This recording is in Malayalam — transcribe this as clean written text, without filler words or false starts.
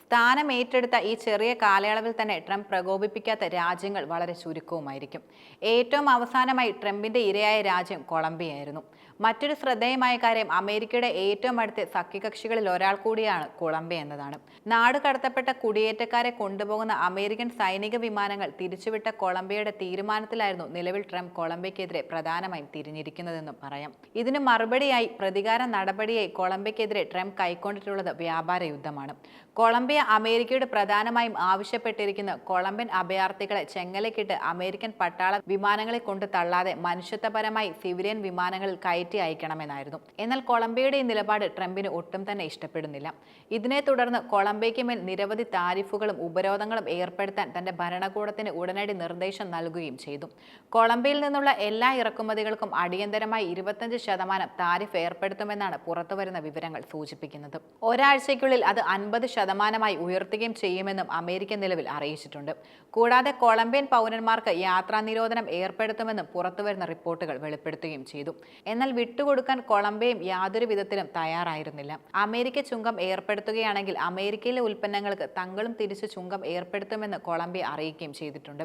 സ്ഥാനം ഏറ്റെടുത്ത ഈ ചെറിയ കാലയളവിൽ തന്നെ ട്രംപ് പ്രകോപിപ്പിക്കാത്ത രാജ്യങ്ങൾ വളരെ ചുരുക്കവുമായിരിക്കും. ഏറ്റവും അവസാനമായി ട്രംപിന്റെ ഇരയായ രാജ്യം കൊളംബിയയായിരുന്നു. മറ്റൊരു ശ്രദ്ധേയമായ കാര്യം അമേരിക്കയുടെ ഏറ്റവും അടുത്ത സഖ്യകക്ഷികളിൽ ഒരാൾ കൂടിയാണ് കൊളംബിയ എന്നതാണ്. നാട് കടത്തപ്പെട്ട കുടിയേറ്റക്കാരെ കൊണ്ടുപോകുന്ന അമേരിക്കൻ സൈനിക വിമാനങ്ങൾ തിരിച്ചുവിട്ട കൊളംബിയയുടെ തീരുമാനത്തിലായിരുന്നു നിലവിൽ ട്രംപ് കൊളംബിയക്കെതിരെ പ്രധാനമായും തിരിഞ്ഞിരിക്കുന്നതെന്നും പറയാം. ഇതിന് മറുപടിയായി പ്രതികാര നടപടിയായി കൊളംബിയക്കെതിരെ ട്രംപ് കൈക്കൊണ്ടിട്ടുള്ളത് വ്യാപാര യുദ്ധമാണ്. കൊളംബിയ അമേരിക്കയോട് പ്രധാനമായും ആവശ്യപ്പെട്ടിരിക്കുന്ന കൊളംബിയൻ അഭയാർത്ഥികളെ ചെങ്ങലക്കിട്ട് അമേരിക്കൻ പട്ടാള വിമാനങ്ങളിൽ കൊണ്ട് തള്ളാതെ മനുഷ്യത്വപരമായി സിവിലിയൻ വിമാനങ്ങളിൽ കയറ്റി അയക്കണമെന്നായിരുന്നു. എന്നാൽ കൊളംബിയയുടെ ഈ നിലപാട് ട്രംപിന് ഒട്ടും തന്നെ ഇഷ്ടപ്പെടുന്നില്ല. ഇതിനെ തുടർന്ന് കൊളംബിയയ്ക്ക് മേൽ നിരവധി താരിഫുകളും ഉപരോധങ്ങളും ഏർപ്പെടുത്താൻ തന്റെ ഭരണകൂടത്തിന് ഉടനടി നിർദ്ദേശം നൽകുകയും ചെയ്തു. കൊളംബിയയിൽ നിന്നുള്ള എല്ലാ ഇറക്കുമതികൾക്കും അടിയന്തരമായി 25% താരിഫ് ഏർപ്പെടുത്തുമെന്നാണ് പുറത്തുവരുന്ന വിവരങ്ങൾ സൂചിപ്പിക്കുന്നത്. ഒരാഴ്ചയ്ക്കുള്ളിൽ അത് 50% ഉയർത്തുകയും ചെയ്യുമെന്നും അമേരിക്ക നിലവിൽ അറിയിച്ചിട്ടുണ്ട്. കൂടാതെ കൊളംബിയൻ പൗരന്മാർക്ക് യാത്രാ നിരോധനം ഏർപ്പെടുത്തുമെന്നും പുറത്തുവരുന്ന റിപ്പോർട്ടുകൾ വെളിപ്പെടുത്തുകയും ചെയ്തു. എന്നാൽ വിട്ടുകൊടുക്കാൻ കൊളംബിയയും യാതൊരു വിധത്തിലും തയ്യാറായിരുന്നില്ല. അമേരിക്ക ചുങ്കം ഏർപ്പെടുത്തുകയാണെങ്കിൽ അമേരിക്കയിലെ ഉൽപ്പന്നങ്ങൾക്ക് തങ്ങളും തിരിച്ചു ചുങ്കം ഏർപ്പെടുത്തുമെന്ന് കൊളംബിയ അറിയിക്കുകയും ചെയ്തിട്ടുണ്ട്.